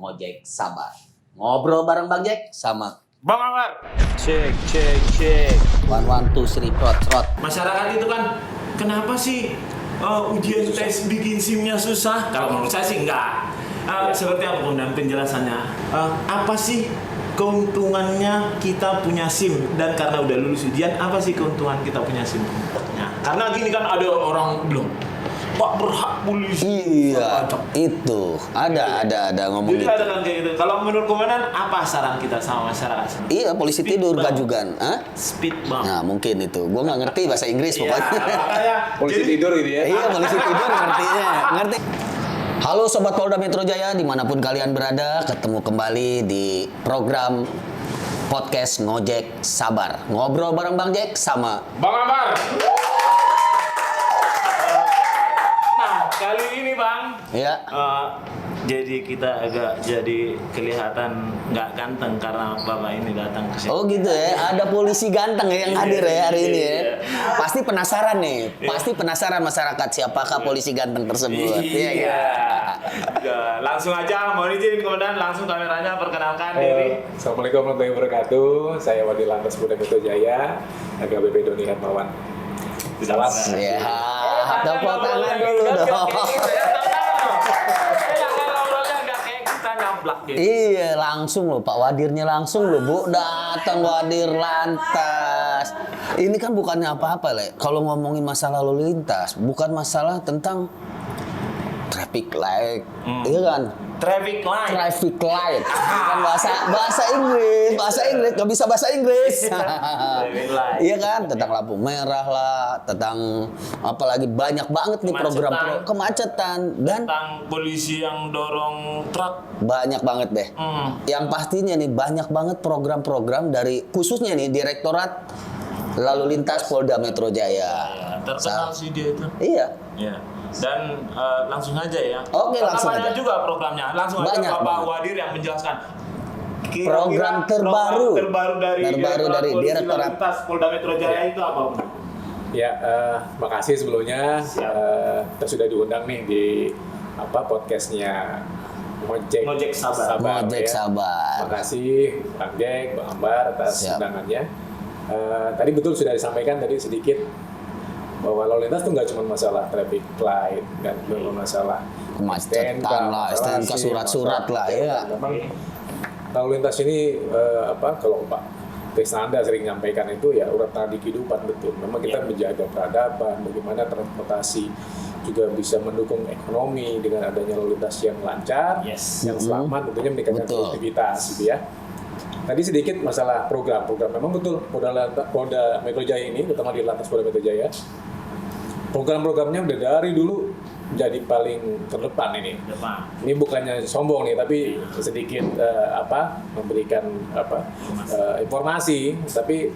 Ngojek Sabar. Ngobrol bareng Bang Jack sama Bang Amar. Cek. 112 3 trot. Masyarakat itu kan kenapa sih ujian tes bikin SIM-nya susah? Kalau menurut saya sih enggak. Seperti apa kemudian penjelasannya? Apa sih keuntungannya kita punya SIM? Dan karena udah lulus ujian, apa sih keuntungan kita punya SIM? Ya, karena gini kan ada orang bilang, Pak berhak polisi. Iya, itu ada ngomong Jadi gitu. ada kan kayak gitu. Kalau menurut komandan, apa saran kita sama masyarakat? Iya, polisi Speed tidur bang. gajugan. Hah? Speed bang. Nah, mungkin itu. Gua nggak ngerti bahasa Inggris Iya, pokoknya. makanya. Polisi Jadi- tidur gitu ya. Iya, polisi tidur ngertinya. Ngerti. Halo Sobat Polda Metro Jaya, dimanapun kalian berada, ketemu kembali di program podcast Ngojek Sabar. Ngobrol bareng Bang Jack sama Bang Amar. Nah, kali ini Bang, ya. jadi kita agak jadi kelihatan nggak ganteng karena Bapak ini datang ke sini. Oh gitu ya, ada polisi ganteng ya yang hadir ya hari ini ya. Iya. Pasti penasaran nih, pasti penasaran masyarakat siapakah polisi ganteng tersebut. Iya. Iya. Ya, langsung aja, mohon izin Komandan, langsung kameranya perkenalkan diri. Assalamualaikum warahmatullahi wabarakatuh. Saya Wadil Lantas Polda Metro Jaya, AKBP Doni Hermawan. Salam. Ya, tepuk tangan dulu dong. Iya, langsung loh Pak Wadirnya langsung loh Bu, datang Wadir lantas. Ini kan bukannya apa-apa Le. Kalau ngomongin masalah lalu lintas, bukan masalah tentang traffic light, iya kan? Traffic light. Traffic light, kan bahasa Inggris, nggak bisa bahasa Inggris. Traffic light. Iya kan, tentang lampu merah lah, tentang apalagi banyak banget nih program kemacetan dan Tentang polisi yang dorong truk. banyak banget deh. Yang pastinya nih banyak banget program-program dari khususnya nih Direktorat Lalu Lintas Polda Metro Jaya. Ya, terkenal sih dia itu. Iya. Ya. Dan langsung aja ya. Oke, Karena langsung banyak aja. juga programnya. Langsung Banyak aja Bapak banget. Wadir yang menjelaskan. Program terbaru. Program dari Polisi Direktorat. Lalu Lintas Polda Metro Jaya itu apa? Ya, makasih sebelumnya. Kita sudah diundang nih di podcastnya Ngojek Sabar. Ngojek ya. Sabar. Makasih Bang Jack, Bang Ambar atas Siap. undangannya. Tadi betul sudah disampaikan tadi sedikit bahwa lalu lintas itu nggak cuma masalah traffic light dan cuma masalah Kemacetan STNK, lah, masalah STNK SIM, surat-surat masalah lah, ya. Memang lalu lintas ini kalau Pak Trisnanda sering nyampaikan itu ya urat nadi kehidupan betul. Memang kita menjaga peradaban, bagaimana transportasi juga bisa mendukung ekonomi dengan adanya lalu lintas yang lancar, Yes. yang selamat, tentunya meningkatkan Betul. produktivitas, gitu ya. Tadi sedikit masalah program memang betul Polda Metro Jaya ini, terutama di Lantas Polda Metro Jaya, program-programnya udah dari dulu jadi paling terdepan ini. Depan. Ini bukannya sombong nih, tapi sedikit memberikan informasi. Tapi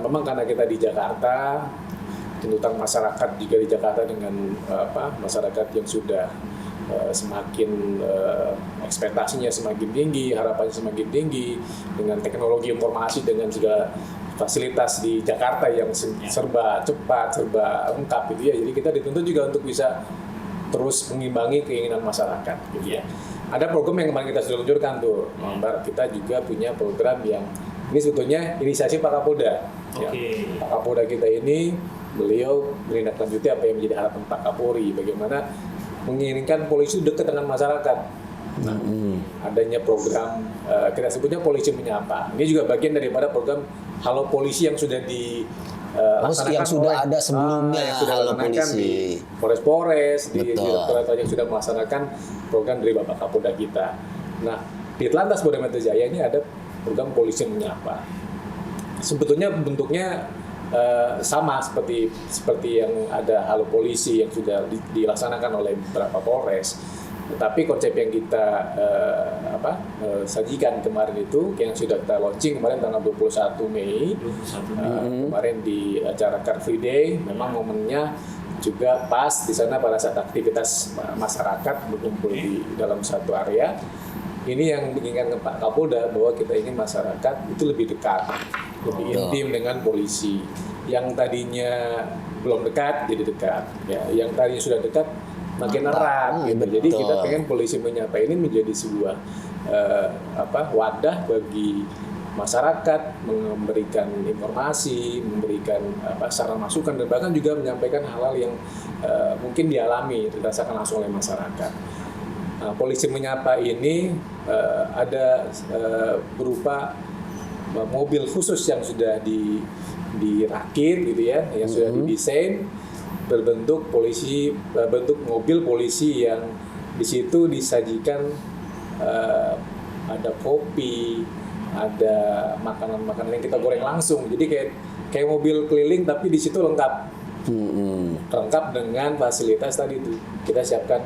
memang karena kita di Jakarta, tuntutan masyarakat juga di Jakarta dengan masyarakat yang sudah semakin ekspektasinya semakin tinggi, harapannya semakin tinggi dengan teknologi informasi dengan segala fasilitas di Jakarta yang serba cepat, serba lengkap gitu ya. Jadi kita dituntut juga untuk bisa terus mengimbangi keinginan masyarakat gitu ya. Ada program yang kemarin kita sudah luncurkan tuh, Mbak. Kita juga punya program yang ini sebetulnya inisiasi Pak Kapolda. Ya. Oke. Pak Kapolda kita ini beliau menindaklanjuti apa yang menjadi harapan Pak Kapolri, bagaimana menginginkan polisi dekat dengan masyarakat. Nah, adanya program kita sebutnya polisi menyapa. Ini juga bagian daripada program Halo Polisi yang sudah yang sudah ada sebelumnya, yang sudah Halo dilaksanakan Polisi. di Polres, di Betul. Direktorat yang sudah melaksanakan program dari Bapak Kapolda kita. Nah, di Lantas Polda Metro Jaya ini ada program polisi menyapa. Sebetulnya bentuknya sama seperti yang ada Halo Polisi yang sudah dilaksanakan oleh beberapa Polres. Tetapi konsep yang kita sajikan kemarin itu yang sudah kita launching kemarin tanggal 21 Mei. Kemarin di acara Car Free Day, memang momennya juga pas di sana pada saat aktivitas masyarakat berkumpul di dalam satu area. Ini yang menginginkan Pak Kapolda bahwa kita ingin masyarakat itu lebih dekat, lebih intim dengan polisi. Yang tadinya belum dekat jadi dekat, ya. Yang tadinya sudah dekat makin Mantap. erat gitu. Jadi Betul. kita pengen polisi menyapa ini menjadi sebuah wadah bagi masyarakat, memberikan informasi, memberikan saran masukan, dan bahkan juga menyampaikan hal-hal yang mungkin dialami, dirasakan langsung oleh masyarakat. Nah, polisi menyapa ini ada berupa mobil khusus yang sudah dirakit gitu ya, yang sudah didesain berbentuk bentuk mobil polisi yang di situ disajikan ada kopi, ada makanan-makanan yang kita goreng langsung. Jadi kayak mobil keliling tapi di situ lengkap dengan fasilitas tadi itu. Kita siapkan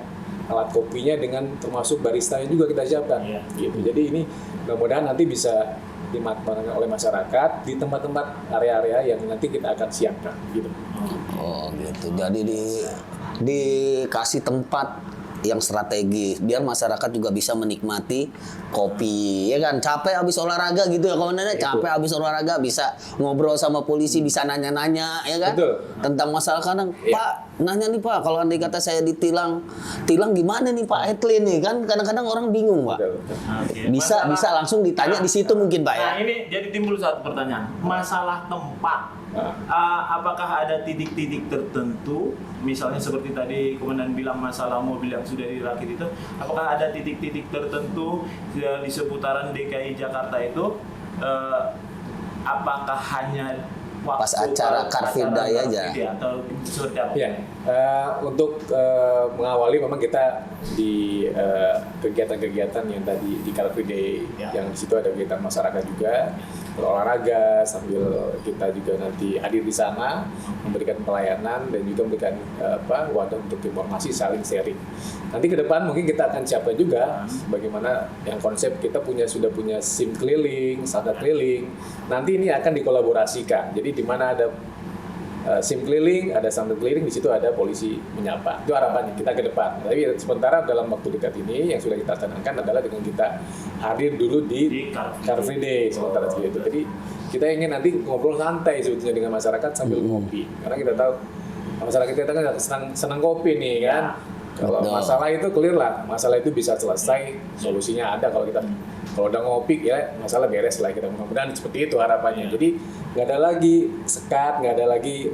alat kopinya dengan termasuk baristanya juga kita siapkan. Gitu. Jadi ini mudah-mudahan nanti bisa dimanfaatkan oleh masyarakat di tempat-tempat area-area yang nanti kita akan siapkan. Gitu. Oh gitu. Jadi dikasih tempat yang strategis biar masyarakat juga bisa menikmati kopi, ya kan? Capek habis olahraga gitu ya, komandannya. Capek habis olahraga bisa ngobrol sama polisi, bisa nanya-nanya, ya kan? Betul. Tentang masalah kadang, Pak, nanya nih Pak, kalau andai kata saya tilang gimana nih Pak Etlin nih kan? Kadang-kadang orang bingung Pak. Betul. Oke. Bisa langsung ditanya di situ mungkin Pak ya. Nah ini jadi timbul satu pertanyaan, masalah tempat. Apakah ada titik-titik tertentu, misalnya seperti tadi Komandan bilang masalah mobil yang sudah dirakit itu, apakah ada titik-titik tertentu di seputaran DKI Jakarta itu, apakah hanya waktu Pas acara Car Free Day aja? Atau seperti apa? Ya, untuk mengawali memang kita di kegiatan-kegiatan yang tadi di Car Free Day, yang di situ ada kegiatan masyarakat juga, berolahraga sambil kita juga nanti hadir di sana memberikan pelayanan dan juga memberikan wadah untuk informasi saling sharing. Nanti ke depan mungkin kita akan siapkan juga bagaimana yang konsep kita sudah punya SIM keliling, standar keliling. Nanti ini akan dikolaborasikan. Jadi di mana ada SIM keliling, ada standar keliling, di situ ada polisi menyapa. Itu harapannya kita ke depan. Tapi sementara dalam waktu dekat ini yang sudah kita canangkan adalah dengan kita hadir dulu di Car Free Day sementara itu. Jadi kita ingin nanti ngobrol santai sebetulnya dengan masyarakat sambil ngopi. Karena kita tahu masyarakat kita kan senang kopi nih kan. Kalau masalah itu clear lah, masalah itu bisa selesai, solusinya ada kalau udah ngopi ya masalah beres lah kita, mudah-mudahan seperti itu harapannya. Jadi nggak ada lagi sekat, nggak ada lagi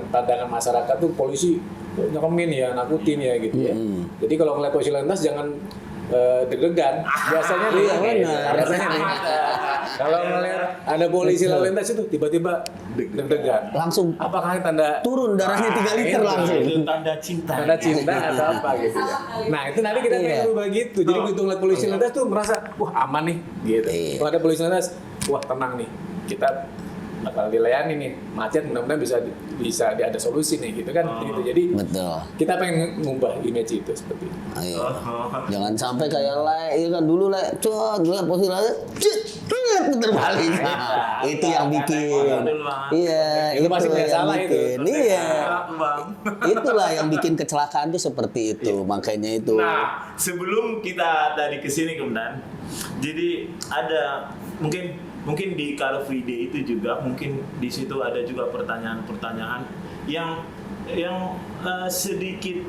pandangan masyarakat tuh polisi nyeremin ya, nakutin ya gitu ya. Jadi kalau ngeliat polisi lantas jangan deg-degan. Biasanya biasanya nih. Kalau ngeliat ada polisi lalu lintas itu tiba-tiba deg-degan. Langsung Apakah tanda turun darahnya 3 liter itu. langsung. Itu tanda cinta. Tanda cinta atau apa gitu ya. Nah itu nanti kita kayak berubah gitu. Jadi begitu ngeliat polisi lintas tuh merasa wah aman nih gitu. Kalau ada polisi lintas, wah tenang nih. Kita bakal dilayani nih, macet mudah-mudahan bisa ada solusi nih gitu kan. Gitu. Jadi Betul. kita pengen ngubah image itu seperti itu. Ayo. Jangan sampai kayak ya kan dulu lihat posisi terbalik. Nah, itu yang bikin. Iya, Itu pasti nggak yang salah itu. bikin. Iya. Itulah yang bikin kecelakaan itu seperti itu. Makanya itu. Nah, sebelum kita tadi kesini Komandan, jadi ada mungkin di Car Free Day itu juga mungkin di situ ada juga pertanyaan-pertanyaan yang sedikit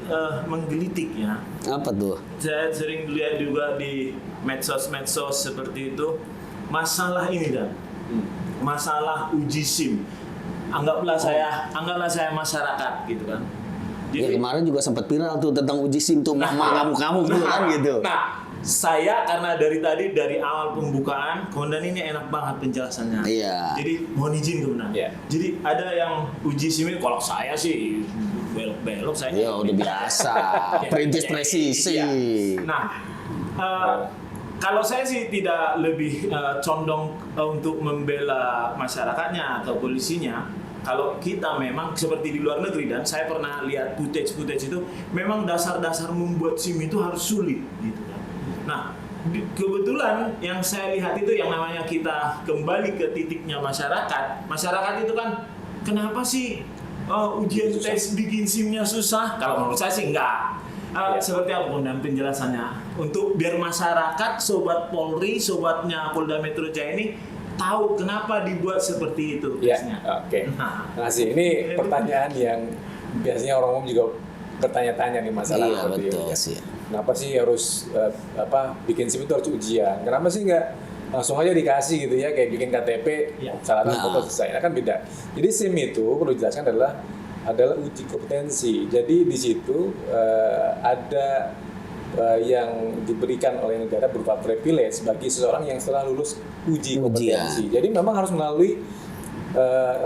menggelitik ya. Apa tuh? Saya sering lihat juga di medsos seperti itu masalah ini dan masalah uji SIM. Anggaplah saya masyarakat gitu kan. Ya kemarin juga sempat viral tuh tentang uji SIM tuh kamu tuh kan gitu. Nah, saya karena dari awal pembukaan Komandan ini enak banget penjelasannya. Iya. Jadi mohon izin Komandan. Iya. Jadi ada yang uji SIM ini, kalau saya sih belok-belok saya. Ya udah biasa. Perintis presisi. Nah, kalau saya sih tidak lebih condong untuk membela masyarakatnya atau polisinya. Kalau kita memang seperti di luar negeri, dan saya pernah lihat footage itu, memang dasar-dasar membuat SIM itu harus sulit gitu kan. Nah, kebetulan yang saya lihat itu yang namanya kita kembali ke titiknya masyarakat. Masyarakat itu kan kenapa sih ujian tes bikin SIM-nya susah? Kalau menurut saya sih enggak. Seperti apa Komandan penjelasannya? Untuk biar masyarakat, sobat Polri, sobatnya Polda Metro Jaya ini tahu kenapa dibuat seperti itu Ya, tesnya. oke. Terima kasih. Ini pertanyaan yang biasanya orang umum juga bertanya-tanya nih masalah Iya, seperti betul ini, ya. sih. Kenapa sih harus bikin SIM itu harus ujian? Kenapa sih nggak langsung aja dikasih gitu ya, kayak bikin KTP, salahkan Nah. foto selesai? Nah, kan beda. Jadi SIM itu perlu dijelaskan adalah uji kompetensi. Jadi di situ ada yang diberikan oleh negara berupa privilege bagi seseorang yang setelah lulus uji kompetensi. Jadi memang harus melalui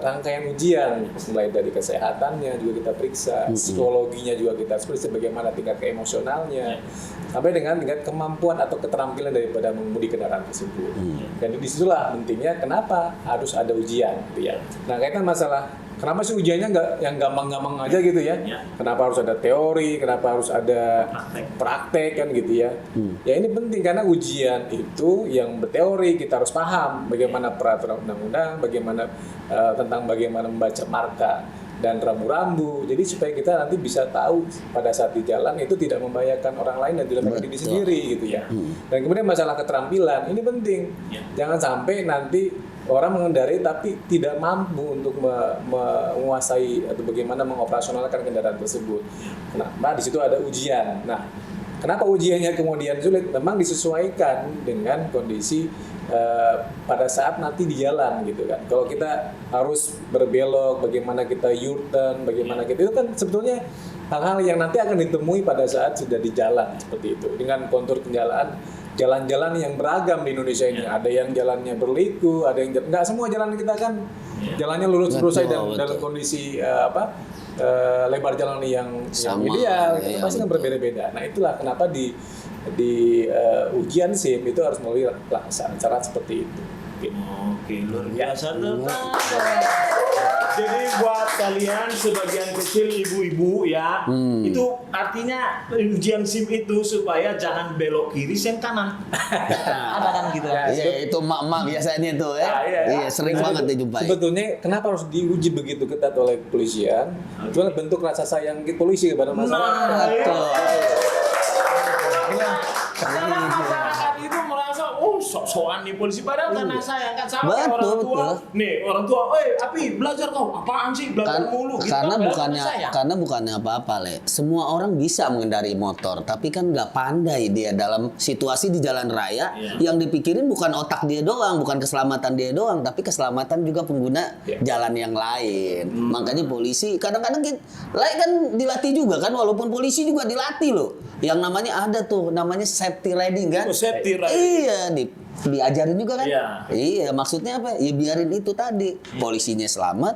rangkaian ujian, mulai dari kesehatannya juga kita periksa, psikologinya juga kita periksa, bagaimana tingkat keemosionalnya, sampai dengan tingkat kemampuan atau keterampilan daripada mengemudi kendaraan tersebut. Dan disitulah pentingnya kenapa harus ada ujian, gitu ya. Nah, kaitan masalah kenapa sih ujiannya nggak yang gampang-gampang aja gitu ya? Kenapa harus ada teori? Kenapa harus ada praktek kan gitu ya? Ya ini penting karena ujian itu yang berteori kita harus paham bagaimana peraturan undang-undang, tentang bagaimana membaca marka dan rambu-rambu. Jadi supaya kita nanti bisa tahu pada saat di jalan itu tidak membahayakan orang lain dan tidak membahayakan diri sendiri gitu ya. Dan kemudian masalah keterampilan ini penting. Jangan sampai nanti orang mengendarai tapi tidak mampu untuk menguasai atau bagaimana mengoperasionalkan kendaraan tersebut. Nah, di situ ada ujian. Nah, kenapa ujiannya kemudian sulit? Memang disesuaikan dengan kondisi pada saat nanti di jalan gitu kan. Kalau kita harus berbelok, bagaimana kita U-turn, bagaimana kita itu kan sebetulnya hal-hal yang nanti akan ditemui pada saat sudah di jalan seperti itu. Dengan kontur jalan-jalan yang beragam di Indonesia ini. Ada yang jalannya berliku, ada yang nggak semua jalan kita kan jalannya lurus-lurus saja dalam kondisi lebar jalan yang ideal, itu pasti kan berbeda-beda. Nah, itulah kenapa di ujian SIM itu harus melalui syarat seperti itu. Oke, luar biasa tuh. Jadi buat kalian sebagian kecil ibu-ibu ya, itu artinya ujian SIM itu supaya jangan belok kiri, sen kanan. Ada kan gitu. Iya, itu mak-mak biasanya tuh ya. Iya, sering banget dijumpai. Sebetulnya kenapa harus diuji begitu ketat oleh kepolisian? Itu adalah bentuk rasa sayang polisi kepada masyarakat. Karena masyarakat itu merasa sok-sokan nih polisi padahal karena sayang kan sama kayak Betul, orang tua. betul. Nih orang tua, Api belajar kau apaan sih belajar mulu gitu. Karena bukannya apa-apa Le. Semua orang bisa mengendari motor, tapi kan nggak pandai dia dalam situasi di jalan raya. Yang dipikirin bukan otak dia doang, bukan keselamatan dia doang, tapi keselamatan juga pengguna jalan yang lain. Makanya polisi kadang-kadang kan dilatih juga kan, walaupun polisi juga dilatih loh. Yang namanya ada tuh, namanya safety riding kan? Safety riding. Iya, diajarin juga kan? Iya. Iya, maksudnya apa? Ya biarin itu tadi. Polisinya selamat.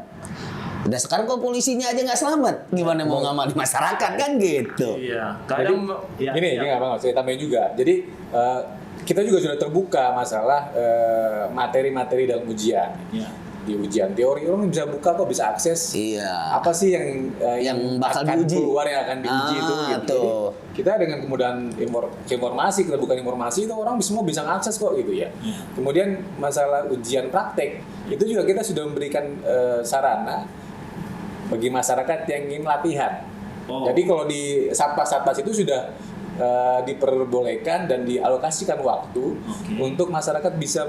Udah sekarang kok polisinya aja nggak selamat, gimana mau ngamal di masyarakat kan gitu? Iya. Jadi ini nggak apa-apa, saya tambahin juga. Jadi kita juga sudah terbuka masalah materi-materi dalam ujian. Di ujian teori orang bisa buka kok, bisa akses. Iya. Apa sih yang bakal akan diuji? keluar, yang akan diuji itu gitu. Jadi, kita dengan kemudahan informasi, keterbukaan informasi itu orang semua bisa mengakses kok gitu ya. Kemudian masalah ujian praktek itu juga kita sudah memberikan sarana bagi masyarakat yang ingin latihan. Jadi kalau di satpas itu sudah diperbolehkan dan dialokasikan waktu untuk masyarakat bisa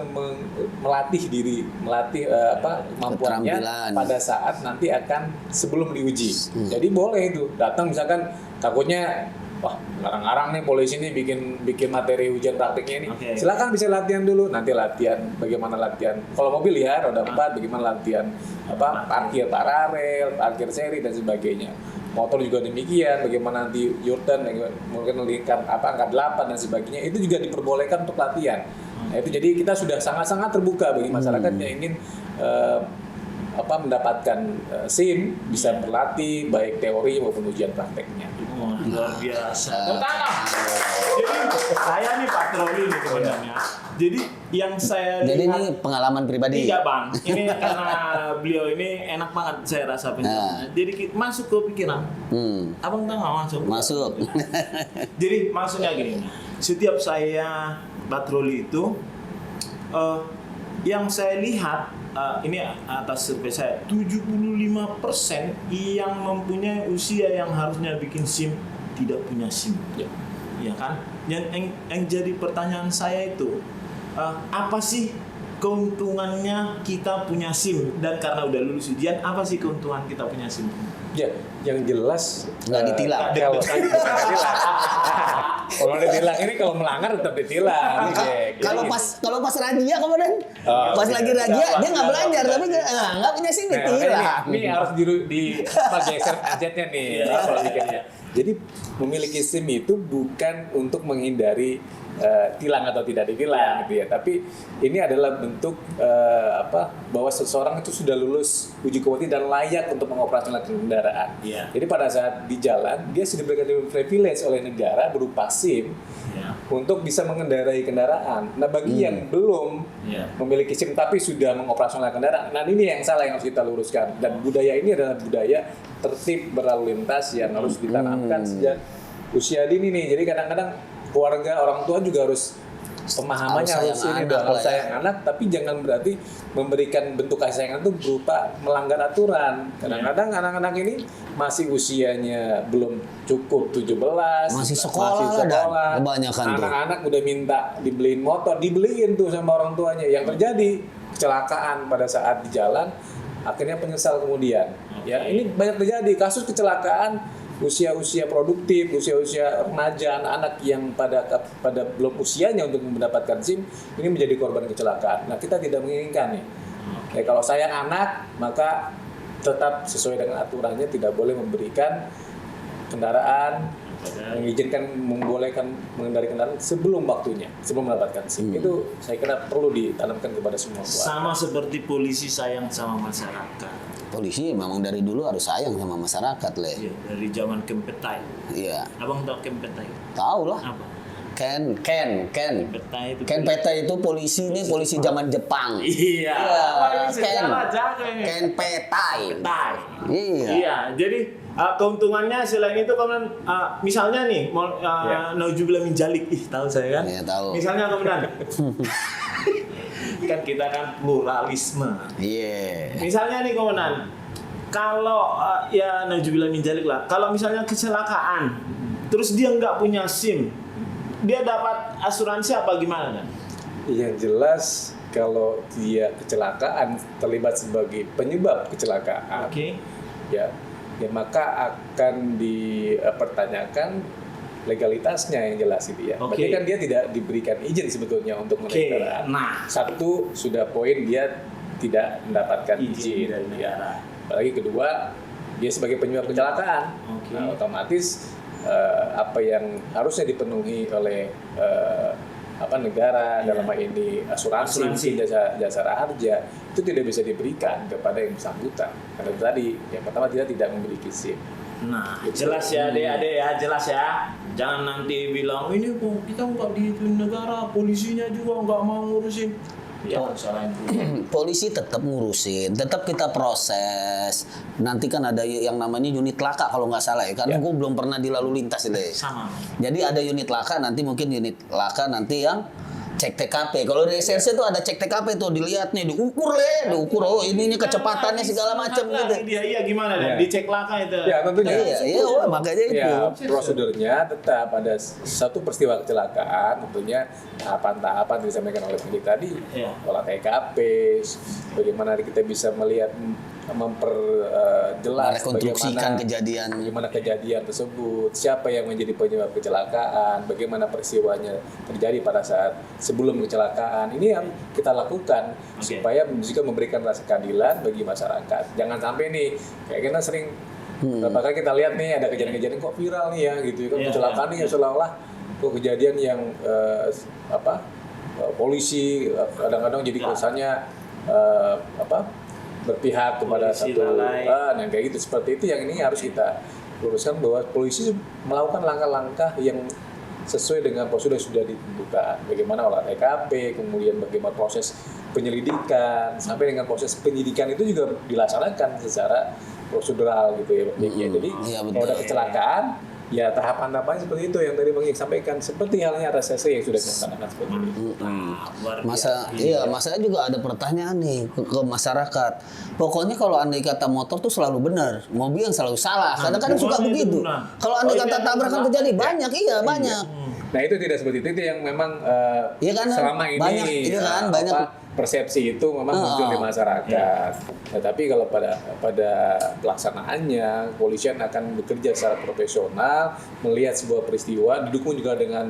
melatih diri, kemampuannya pada saat nanti akan sebelum diuji. Jadi boleh itu datang misalkan takutnya wah ngarang-ngarang nih polisi nih bikin materi ujian praktiknya ini. Silakan bisa latihan dulu, nanti latihan bagaimana latihan. Kalau mobil ya roda 4 bagaimana latihan parkir paralel, parkir seri dan sebagainya. Motor juga demikian, bagaimana nanti U-turn, mungkin angka 8 dan sebagainya, itu juga diperbolehkan untuk latihan. Nah, itu jadi kita sudah sangat-sangat terbuka bagi masyarakat yang ingin mendapatkan SIM, bisa berlatih baik teori maupun ujian prakteknya. Luar biasa. Jadi saya nih patroli nih sebenarnya. Jadi yang saya lihat. Jadi ini pengalaman pribadi. Iya bang. Ini karena beliau ini enak banget saya rasa penjelasannya. Jadi masuk ke pikiran. Abang kan nggak masuk. Masuk. Jadi maksudnya gini. Setiap saya patroli itu, yang saya lihat ini atas survei saya 75% yang mempunyai usia yang harusnya bikin SIM tidak punya SIM. Ya kan? Yang jadi pertanyaan saya itu apa sih keuntungannya kita punya SIM, dan karena udah lulus ujian apa sih keuntungan kita punya SIM? Ya, yang jelas Nggak ditilang. Kalau bukan ditilang. Kalau ditilang ini kalau melanggar tetap ditilang. Kalau pas razia kemudian pas lagi razia dia nggak belajar tapi nggak punya SIM ditilang. Ini harus geser gadgetnya nih. Kalau bikinnya. Jadi memiliki SIM itu bukan untuk menghindari tilang atau tidak ditilang gitu ya, tapi ini adalah bentuk bahwa seseorang itu sudah lulus uji kompetensi dan layak untuk mengoperasionalkan kendaraan. Iya. Jadi pada saat di jalan dia sudah diberikan privilege oleh negara berupa SIM untuk bisa mengendarai kendaraan. Nah bagi yang belum memiliki SIM tapi sudah mengoperasionalkan kendaraan, nah ini yang salah yang harus kita luruskan. Dan budaya ini adalah budaya tertib berlalu lintas yang harus ditanamkan sejak usia dini nih. Jadi kadang-kadang keluarga, orang tua juga harus pemahamannya harus ini dong, harus sayang anak, tapi jangan berarti memberikan bentuk kasih sayang itu berupa melanggar aturan. Kadang-kadang anak-anak ini masih usianya belum cukup 17, masih sekolah. Kebanyakan tuh. Anak-anak udah minta dibeliin motor, dibeliin tuh sama orang tuanya. Yang terjadi kecelakaan pada saat di jalan, akhirnya penyesal kemudian. Ya, ini banyak terjadi kasus kecelakaan usia-usia produktif, usia-usia remaja, anak-anak yang pada belum usianya untuk mendapatkan SIM ini menjadi korban kecelakaan. Nah, kita tidak menginginkan nih. Ya, kalau sayang anak, maka tetap sesuai dengan aturannya, tidak boleh memberikan kendaraan, membolehkan mengendarai kendaraan sebelum waktunya, sebelum mendapatkan SIM. Itu saya kira perlu ditanamkan kepada semua keluarga. Sama seperti polisi sayang sama masyarakat. Polisi memang dari dulu harus sayang sama masyarakat, Le. Iya, dari zaman Kempetai. Iya. Abang tahu Kempetai? Tahu lah. Apa? Ken. Kempetai itu. Ken Peta itu polisi ini polisi zaman Jepang. Iya. Ken Petai. Iya. Iya, jadi keuntungannya selain itu kemudian misalnya nih nauzubillah min jalik, tahu saya kan? Iya, tahu. Misalnya kemudian kan kita kan pluralisme. Iya. Misalnya nih komandan, kalau ya nauzubillah min jalik lah, kalau misalnya kecelakaan, terus dia nggak punya SIM, dia dapat asuransi apa gimana kan? Yang jelas kalau dia kecelakaan terlibat sebagai penyebab kecelakaan, ya maka akan dipertanyakan legalitasnya yang jelas itu ya. Berarti kan dia tidak diberikan izin sebetulnya untuk menaiki kendaraan. Nah, satu sudah poin dia tidak mendapatkan izin dari negara. Apalagi kedua dia sebagai penyebab kecelakaan. Nah, otomatis apa yang harusnya dipenuhi oleh negara dalam hal ini asuransi jasa harja itu tidak bisa diberikan kepada yang bersangkutan. Karena tadi yang pertama dia tidak memiliki SIM. Nah, jelas ya adik-adik ya, jelas ya. Jangan nanti bilang ini kok kita nggak diituin negara, polisinya juga nggak mau ngurusin. Ya, salahin polisi tetap ngurusin, tetap kita proses. Nanti kan ada yang namanya unit laka kalau nggak salah ya, karena gue belum pernah di lalu lintas deh. Sama. Jadi ada unit laka, nanti mungkin unit laka nanti yang cek TKP. Kalau di SRC tuh ada cek TKP tuh, dilihat nih, diukur ininya kecepatannya segala macam gitu. Iya gimana deh? Dicek laka itu. Ya tentunya. Iya, makanya itu. Ya, prosedurnya tetap ada satu peristiwa kecelakaan, tentunya tahapan-tahapan disampaikan oleh penyidik tadi, olah TKP, bagaimana kita bisa melihat memperjelas rekonstruksikan bagaimana kejadian tersebut, siapa yang menjadi penyebab kecelakaan, bagaimana peristiwanya terjadi pada saat sebelum kecelakaan. Ini yang kita lakukan supaya juga memberikan rasa keadilan bagi masyarakat. Jangan sampai nih kayak kita sering bahkan kita lihat nih ada kejadian-kejadian kok viral nih ya gitu kan, kecelakaan nih seolah-olah kok kejadian yang polisi kadang-kadang jadi kesannya berpihak kepada polisi satu yang kayak gitu. Seperti itu yang ini harus kita luruskan, bahwa polisi melakukan langkah-langkah yang sesuai dengan prosedur yang sudah ditentukan. Bagaimana olah TKP, kemudian bagaimana proses penyelidikan, sampai dengan proses penyidikan itu juga dilaksanakan secara prosedural gitu ya. Jadi kalau ada kecelakaan, ya tahapan-tahapan seperti itu yang tadi Bang Yik sampaikan, seperti halnya RSCC yang sudah dilaksanakan seperti itu. Masa juga ada pertanyaan nih ke masyarakat. Pokoknya kalau andai kata motor tuh selalu benar, mobil yang selalu salah. Kadang-kadang suka begitu. Kalau andai kata tabrakan terjadi banyak, banyak. Nah itu tidak seperti itu yang memang kan, selama ini banyak persepsi itu memang muncul di masyarakat. Nah, tapi kalau pada pelaksanaannya, kepolisian akan bekerja secara profesional, melihat sebuah peristiwa, didukung juga dengan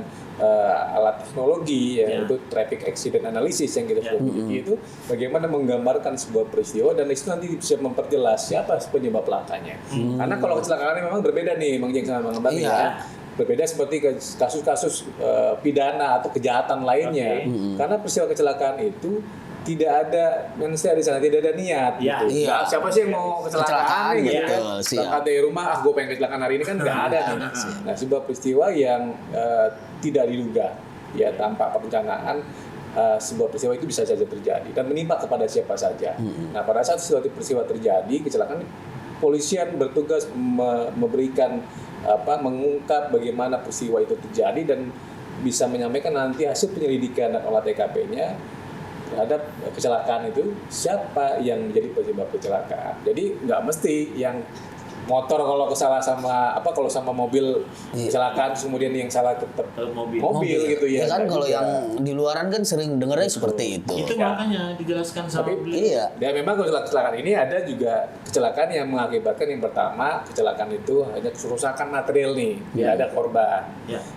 alat teknologi, yaitu traffic accident analysis yang kita sudah miliki itu, bagaimana menggambarkan sebuah peristiwa dan itu nanti bisa memperjelas siapa penyebab lakanya. Karena kalau kecelakaan memang berbeda nih, Bang Jeng sama Bang Bang ya. Berbeda seperti kasus-kasus pidana atau kejahatan lainnya. Karena peristiwa kecelakaan itu tidak ada manusia di sana, tidak ada niat. Gitu. Iya. Siapa sih yang mau kecelakaan nih? Gitu. Siap. Berangkat dari rumah, gue pengen kecelakaan hari ini kan nggak ada. Nah, sebuah peristiwa yang tidak diduga, ya tanpa perencanaan, sebuah peristiwa itu bisa saja terjadi dan menimpa kepada siapa saja. Nah, pada saat suatu peristiwa terjadi, kecelakaan, polisian bertugas memberikan mengungkap bagaimana peristiwa itu terjadi dan bisa menyampaikan nanti hasil penyelidikan dan olah TKP-nya terhadap kecelakaan itu siapa yang menjadi penyebab kecelakaan. Jadi nggak mesti yang motor kalau kalau sama mobil kecelakaan kemudian yang salah tetap mobil gitu ya. Ya kan kalau yang di luaran kan sering dengarnya seperti itu. Itu makanya dijelaskan sama Iya. Dan memang kecelakaan ini ada juga kecelakaan yang mengakibatkan yang pertama, kecelakaan itu hanya kerusakan material nih, tidak ada korban.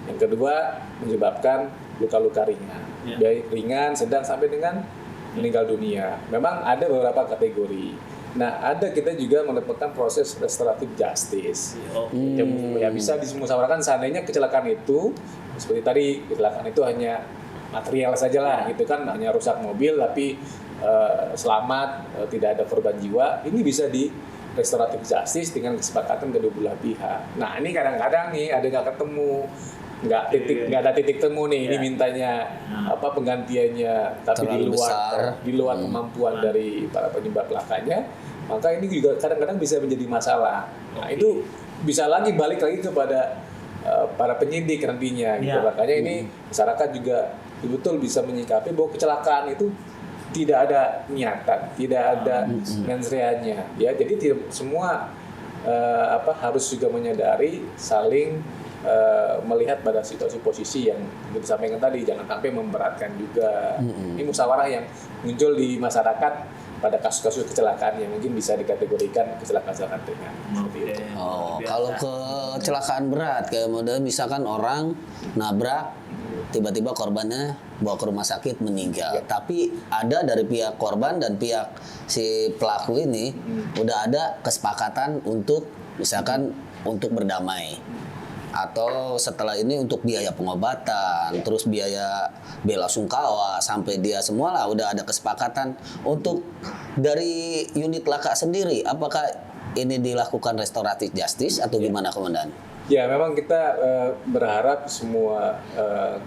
Yang kedua, menyebabkan luka-luka ringan. Baik ringan, sedang sampai dengan meninggal dunia. Memang ada beberapa kategori. Nah, kita juga mendapatkan proses restoratif justice. Yang bisa dimusyawarahkan seandainya kecelakaan itu seperti tadi, kecelakaan itu hanya material saja lah gitu kan, hanya rusak mobil tapi selamat, tidak ada korban jiwa. Ini bisa di restoratif justice dengan kesepakatan kedua belah pihak. Nah, ini kadang-kadang nih ada nggak ketemu, nggak ada titik temu nih. Ini mintanya penggantiannya tapi di luar kemampuan dari para penyebab lakanya, maka ini juga kadang-kadang bisa menjadi masalah. Nah, itu bisa balik lagi kepada para penyidik nantinya gitu. Makanya ini masyarakat juga betul bisa menyikapi bahwa kecelakaan itu tidak ada niatan, tidak ada mens reanya, ya. Jadi tidak semua harus juga menyadari saling melihat pada situasi posisi yang disampaikan tadi, jangan sampai memberatkan juga. Ini musyawarah yang muncul di masyarakat pada kasus-kasus kecelakaan yang mungkin bisa dikategorikan kecelakaan ringan. Kalau kecelakaan berat, kemudian misalkan orang nabrak, tiba-tiba korbannya bawa ke rumah sakit meninggal. Tapi ada dari pihak korban dan pihak si pelaku ini udah ada kesepakatan untuk misalkan untuk berdamai. Atau setelah ini untuk biaya pengobatan, terus biaya bela sungkawa, sampai dia semua lah udah ada kesepakatan untuk dari unit laka sendiri. Apakah ini dilakukan restoratif justice atau gimana, Komandan? Ya, memang kita berharap semua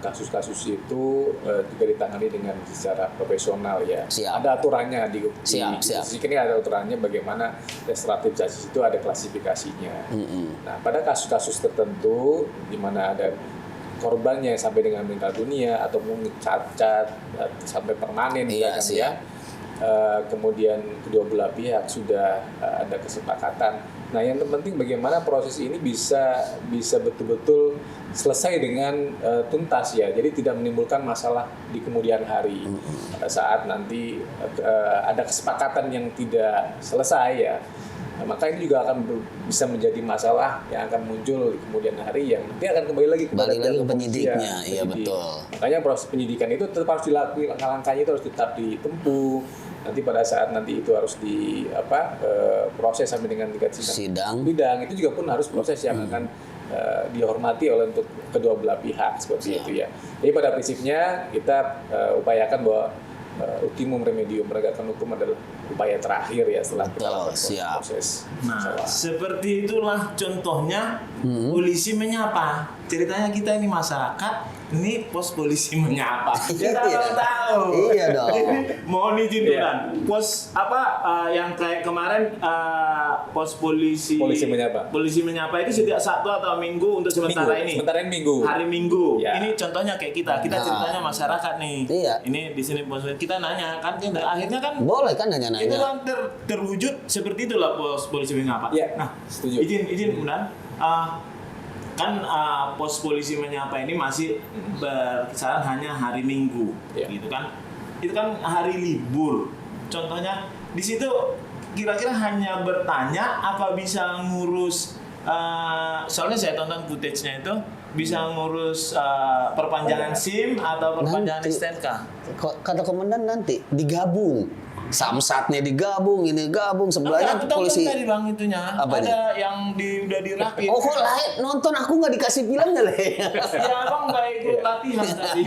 kasus-kasus itu juga ditangani dengan secara profesional ya. Siap. Ada aturannya di Siap. ini ada aturannya bagaimana restoratif justice itu ada klasifikasinya. Nah, pada kasus-kasus tertentu di mana ada korbannya sampai dengan meninggal dunia atau mungkin cacat sampai permanen ya. Kemudian kedua belah pihak sudah ada kesepakatan. Nah, yang terpenting bagaimana proses ini bisa betul-betul selesai dengan tuntas ya. Jadi tidak menimbulkan masalah di kemudian hari. Pada saat nanti ada kesepakatan yang tidak selesai ya. Nah, maka ini juga akan bisa menjadi masalah yang akan muncul di kemudian hari yang nanti akan kembali lagi kepada penyidiknya. Iya, betul. Makanya proses penyidikan itu tetap harus dilakukan, langkahnya itu harus tetap ditempuh. Nanti pada saat nanti itu harus proses sampai dengan tingkat sidang itu juga pun harus proses yang akan dihormati oleh untuk kedua belah pihak seperti itu ya. Jadi pada prinsipnya kita upayakan bahwa ultimum remedium penegakan hukum adalah upaya terakhir ya setelah kita lakukan proses. Nah, seperti itulah contohnya polisi menyapa. Ceritanya kita ini masyarakat, ini pos polisi menyapa. Kita tahu. Iya dong. Mohon izin Tuhan. Pos yang kayak kemarin pos polisi menyapa. Polisi menyapa itu setiap Sabtu atau Minggu untuk sementara ini. Sementara ini Minggu. Hari Minggu. Ya. Ini contohnya kayak kita ceritanya masyarakat nih. Iya. Ini di sini pos kita nanya kan akhirnya kan boleh kan nanya-nanya. itu kan terwujud seperti itulah pos polisi menyapa. Ya. Nah, setuju. izin kemudian pos polisi menyapa ini masih berkisaran hanya hari Minggu, gitu kan? itu kan hari libur. Contohnya di situ kira-kira hanya bertanya apa bisa ngurus soalnya saya tonton footage-nya itu bisa ngurus perpanjangan SIM atau perpanjangan Nanti. STNK. Kata komandan nanti digabung. Samsatnya digabung, ini gabung, sebelahnya Aku tonton polisi. tadi bang itunya. Apanya? Ada yang udah dirakit. Oh kok lain nonton, aku nggak dikasih filmnya Le. Ya abang nggak ikut latihan tadi.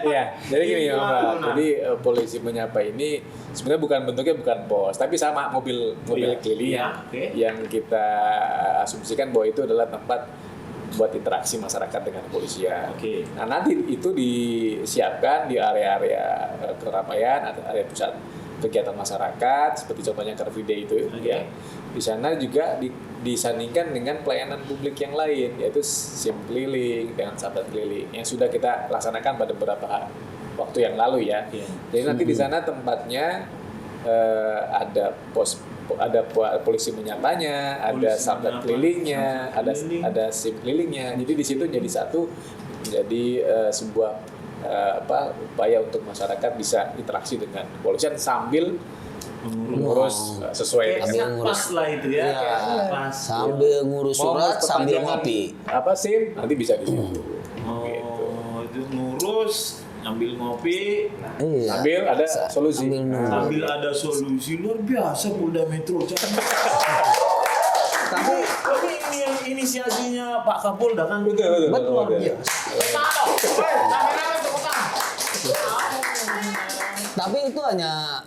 Iya, jadi gini ya, Gimana, Pak. Luna? Jadi polisi menyapa ini sebenarnya bukan bentuknya bukan pos, tapi sama mobil Iya. keliling Iya, oke. yang kita asumsikan bahwa itu adalah tempat buat interaksi masyarakat dengan kepolisian. Oke. Nah nanti itu disiapkan di area-area keramaian atau area pusat kegiatan masyarakat seperti contohnya Car Free Day itu Oke. ya. Di sana juga disandingkan dengan pelayanan publik yang lain yaitu SIM keliling dengan sahabat keliling yang sudah kita laksanakan pada beberapa waktu yang lalu ya. Iya. Jadi nanti di sana tempatnya ada polisi menyapanya, ada Polisi sahabat menyapa, kelilingnya, sahabat keliling. ada SIM kelilingnya. Jadi di situ jadi satu menjadi sebuah upaya untuk masyarakat bisa interaksi dengan kepolisian sambil mengurus sesuai Kayak dengan pas lah itu ya. Iya. Kayak pas. Sambil ngurus Mau surat, ngurus sambil perpanjangan ngopi. apa SIM nanti bisa di situ. Gitu. Oh, itu ngurus, sambil ngopi, Iya. Sambil ada solusi. Sambil nunggu. sambil ada solusi luar biasa Polda Metro Jaya. Tapi Tapi ini yang inisiasinya Pak Kapolda kan. Betul. Betul. Tapi itu hanya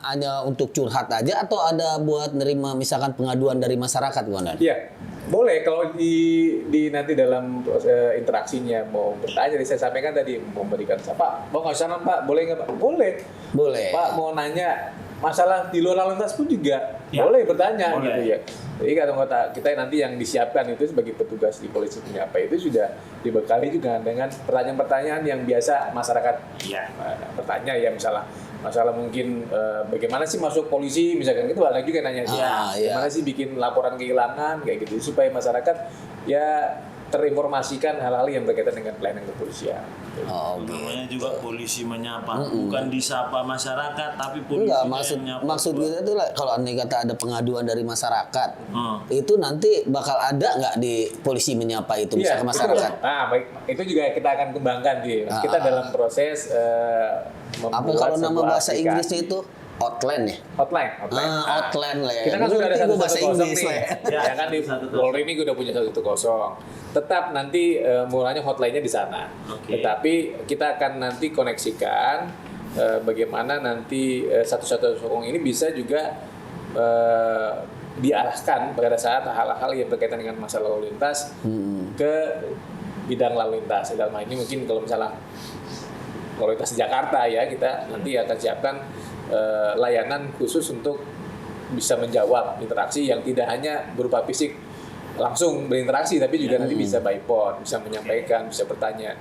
untuk curhat aja atau ada buat nerima misalkan pengaduan dari masyarakat, Komandan? Iya, boleh kalau di nanti dalam interaksinya mau bertanya, saya sampaikan tadi mau memberikan Pak, mau nggak sana Pak, boleh nggak Pak? Boleh. Boleh. Pak mau nanya masalah di luar lalu lintas pun juga Ya. boleh bertanya Boleh. gitu ya. Jadi kata kita nanti yang disiapkan itu sebagai petugas di polisi penyapa itu sudah dibekali juga dengan pertanyaan-pertanyaan yang biasa masyarakat Iya. bertanya ya masalah mungkin bagaimana sih masuk polisi misalkan itu banyak juga nanya sih. Ah, iya. Bagaimana sih bikin laporan kehilangan kayak gitu supaya masyarakat ya terinformasikan hal-hal yang berkaitan dengan pelayanan kepolisian. Oh, oke. Namanya juga polisi menyapa, bukan disapa masyarakat, tapi polisi Enggak, yang nyapa. maksud kita itu lah, kalau andai kata ada pengaduan dari masyarakat, Hmm. itu nanti bakal ada nggak di polisi menyapa itu bisa ke masyarakat? Betul. Nah, baik. Itu juga kita akan kembangkan sih. Ah, Kita ah. dalam proses Apa membuat kalau nama sebuah bahasa aplikasi. Inggrisnya itu hotline ya? Hotline. Hotline lah ya. Kita kan Gua sudah ada ngerti gua 110 bahasa Inggris nih. lah ya. Ya kan di 110. Polri ini udah punya 110. Tetap nanti mulanya hotline-nya di sana. Oke. Tetapi kita akan nanti koneksikan bagaimana nanti 110 ini bisa juga diarahkan pada saat hal-hal yang berkaitan dengan masalah lalu lintas ke bidang lalu lintas. Dalam hal ini mungkin kalau misalnya lalu lintas di Jakarta ya, kita nanti akan siapkan layanan khusus untuk bisa menjawab interaksi yang tidak hanya berupa fisik langsung berinteraksi, tapi juga nanti bisa by phone, bisa menyampaikan, bisa bertanya.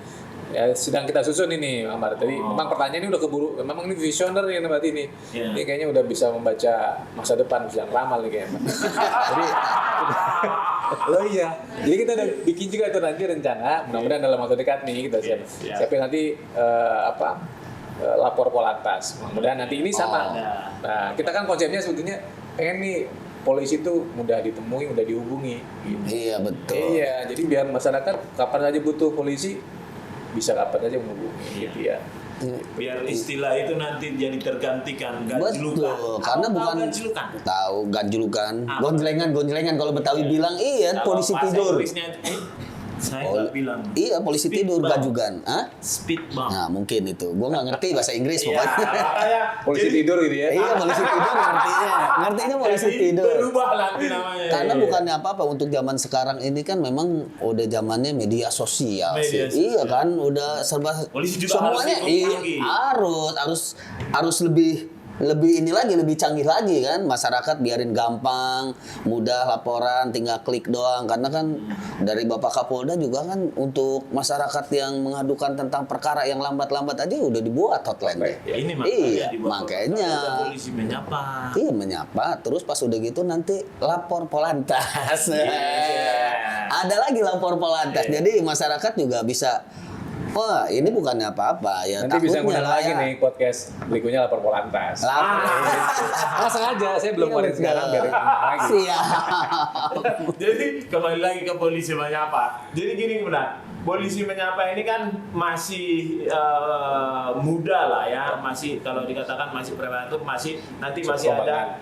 Ya, sedang kita susun ini, Amar. Tadi memang pertanyaan ini udah keburu, memang ini visioner nih berarti ini. Iya. Ini kayaknya udah bisa membaca masa depan, sedang ramal nih kayaknya. Jadi, oh iya. Jadi kita udah bikin juga itu nanti rencana, mudah-mudahan dalam waktu dekat nih kita Siap. siapin nanti lapor Polantas. Mudah-mudahan nanti ini sama. ada. Nah, kita kan konsepnya sebetulnya pengen nih polisi itu mudah ditemui, mudah dihubungi. Gitu. Iya betul. Iya, jadi biar masyarakat kapan saja butuh polisi bisa kapan saja menghubungi gitu ya. Biar istilah itu nanti jadi tergantikan Betul, ganjlukan. karena Tahu bukan ganjlukan. tahu ganjulukan, Apa? gonjlengan kalau Betawi bilang iya Kalau polisi bahasa tidur. Inggrisnya, saya nggak bilang. Iya polisi Speed tidur bump. gajugan, ah? Speed bump. Nah mungkin itu, gua nggak ngerti bahasa Inggris Iya, pokoknya. makanya Polisi jadi- tidur gitu ya. Iya polisi tidur ngertinya polisi jadi tidur. berubah nanti namanya. Karena Iya. bukannya apa-apa untuk zaman sekarang ini kan memang udah zamannya media sosial Media sih. Iya sosial. kan udah serba Polisi juga semuanya harus ikut canggih. harus lebih ini lagi, lebih canggih lagi kan. Masyarakat biarin gampang, mudah laporan, tinggal klik doang. Karena kan dari Bapak Kapolda juga kan untuk masyarakat yang mengadukan tentang perkara yang lambat-lambat aja udah dibuat hotline. Ya, ini makanya Iya, dibuat makanya. ada polisi menyapa. Iya menyapa, terus pas udah gitu nanti lapor Polantas. Iya. Ada lagi lapor Polantas. Jadi masyarakat juga bisa Wah, ini bukannya apa-apa ya. Nanti bisa takutnya ngundang lah lagi ya. nih podcast berikutnya lapor Polantas. Lapor. Sengaja saya belum keluarin sekarang biar ngundang lagi. Siap. Jadi kembali lagi ke polisi menyapa. Jadi gini benar, polisi menyapa ini kan masih muda lah ya, masih kalau dikatakan masih prematur, masih nanti masih ada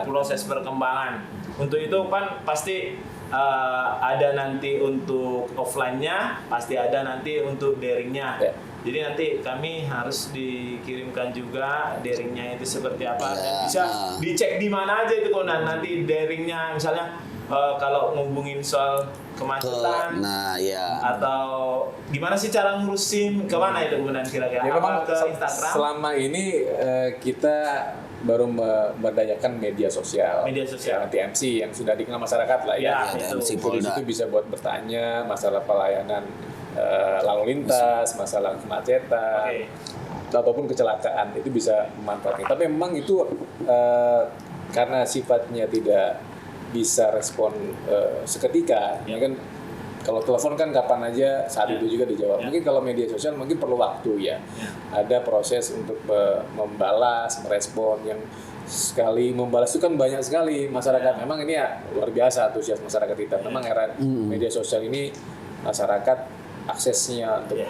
proses perkembangan. Untuk itu kan pasti ada nanti untuk offline-nya, pasti ada nanti untuk daringnya. Ya. Jadi nanti kami harus dikirimkan juga daringnya itu seperti apa. Ya. Bisa dicek di mana aja itu Konan. Nanti daringnya misalnya kalau ngubungin soal kemacetan Nah, ya. atau gimana sih cara ngurus SIM, kemana itu kemudian kira-kira? Ya memang Apa ke Instagram? selama ini kita baru memberdayakan media sosial. Media sosial. Ya, TMC yang sudah dikenal masyarakat lah ya. Ya, itu. TMC Di situ bisa buat bertanya masalah pelayanan lalu lintas, masalah kemacetan, ataupun kecelakaan, itu bisa memanfaatkan. Tapi memang itu karena sifatnya tidak bisa respon seketika, ya kan. Kalau telepon kan kapan aja saat itu juga dijawab. Mungkin kalau media sosial mungkin perlu waktu ya. Ada proses untuk membalas, merespon yang sekali membalas itu kan banyak sekali masyarakat. Memang ini ya luar biasa antusias masyarakat kita. Memang era media sosial ini masyarakat aksesnya untuk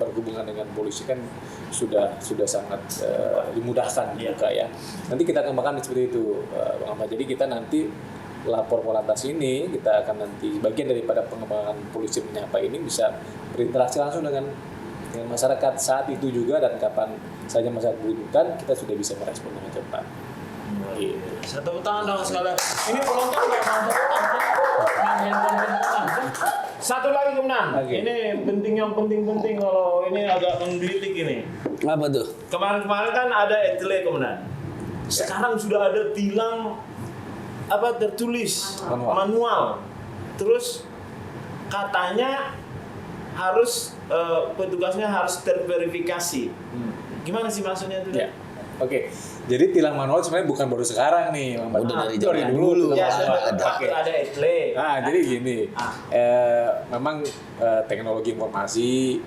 berhubungan dengan polisi kan sudah sangat dimudahkan juga ya. Nanti kita kembangkan seperti itu, Bang Ahmad. Jadi kita nanti lapor Polantas ini kita akan nanti bagian daripada pengembangan polisi menyapa ini bisa berinteraksi langsung dengan masyarakat saat itu juga, dan kapan saja masyarakat butuhkan kita sudah bisa merespon dengan cepat. Satu tangan dong sekali. Ini penonton nggak mau handphone. Satu lagi Konan. Oke. Ini yang penting kalau ini agak menggelitik ini. Apa tuh? Kemarin kan ada etle Konan. Sekarang sudah ada tilang tertulis manual. Terus katanya harus petugasnya harus terverifikasi. Gimana sih maksudnya itu? Ya. Oke. Jadi tilang manual sebenarnya bukan baru sekarang nih, Bang. Udah dari zaman dulu. Ya, Oke. ada etle. Nah, jadi gini, memang teknologi informasi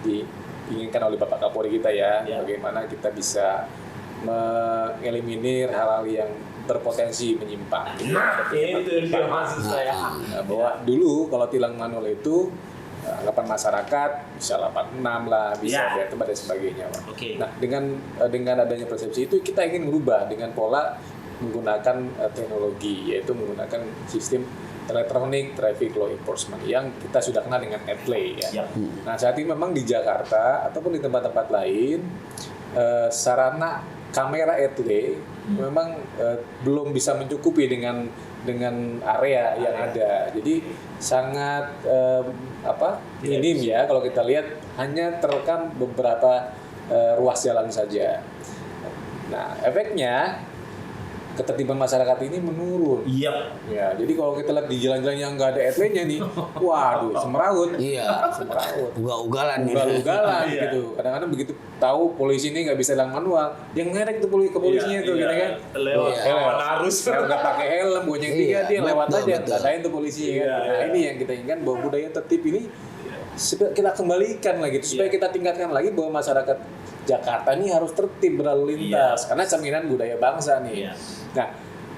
diinginkan oleh Bapak Kapolri kita ya, bagaimana kita bisa mengeliminir hal-hal yang berpotensi menyimpang. Nah, itu dia maksud saya. Bahwa dulu kalau tilang manual itu anggapan masyarakat bisa 86 lah, bisa dan sebagainya. Oke. Nah, dengan adanya persepsi itu kita ingin merubah dengan pola menggunakan teknologi, yaitu menggunakan sistem electronic traffic law enforcement yang kita sudah kenal dengan ETLE ya. Nah, saat ini memang di Jakarta ataupun di tempat-tempat lain sarana kamera ETLE memang belum bisa mencukupi dengan area yang ada. Jadi sangat minim ya, kalau kita lihat hanya terekam beberapa ruas jalan saja. Nah, efeknya ketertiban masyarakat ini menurun. Iya. Ya, jadi kalau kita lihat di jalan-jalan yang nggak ada ETLE-nya nih, waduh, semeraut. Iya. Semeraut. Ugal-ugalan Ugal-ugalan Iya. gitu. Kadang-kadang begitu tahu polisi ini nggak bisa tilang manual, yang ngerek tuh kepolisinya itu, gitu kan. Lewat lawan arus. Nggak pakai helm, goceng tiga, dia lewat betul, aja, betul. ngadain tuh polisi kan. Iya, Nah, iya. ini yang kita inginkan, bahwa budaya tertib ini kita kembalikan lagi, supaya kita tingkatkan lagi bahwa masyarakat Jakarta ini harus tertib berlalu lintas, karena cerminan budaya bangsa nih. Iya. Nah,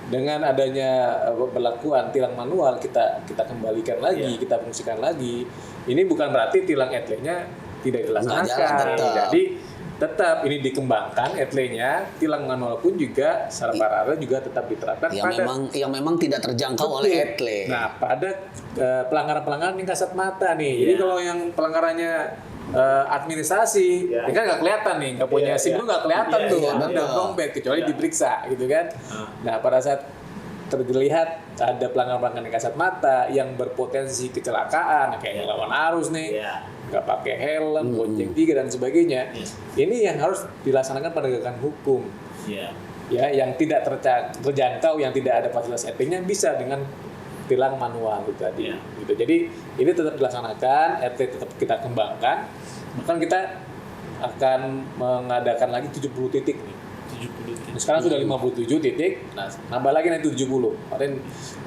dengan adanya berlakuan tilang manual, kita kembalikan lagi, kita fungsikan lagi. Ini bukan berarti tilang ETLE-nya tidak dilaksanakan. jalan, tetap. Jadi tetap ini dikembangkan ETLE-nya, tilang manual pun juga secara paralel juga tetap diterapkan yang memang tidak terjangkau oleh ETLE. Nah, pada pelanggaran-pelanggaran yang kasat mata nih. Jadi kalau yang pelanggarannya administrasi, ya kan nggak kelihatan nih, nggak punya SIM nggak kelihatan tuh, ada dompet kecuali diperiksa gitu kan. Nah, pada saat terlihat ada pelanggaran-pelanggaran yang kasat mata yang berpotensi kecelakaan, kayak lawan arus nih, nggak pakai helm, bonceng tiga dan sebagainya, ini yang harus dilaksanakan penegakan hukum. Ya, yang tidak terjangkau, yang tidak ada fasilitas ETLE-nya bisa dengan tilang manual itu tadi. Gitu. Jadi ini tetap dilaksanakan, ETLE tetap kita kembangkan. Bahkan kita akan mengadakan lagi 70 titik nih. 70 titik. Sekarang sudah 57 titik, nah nambah lagi nanti 70. Kemarin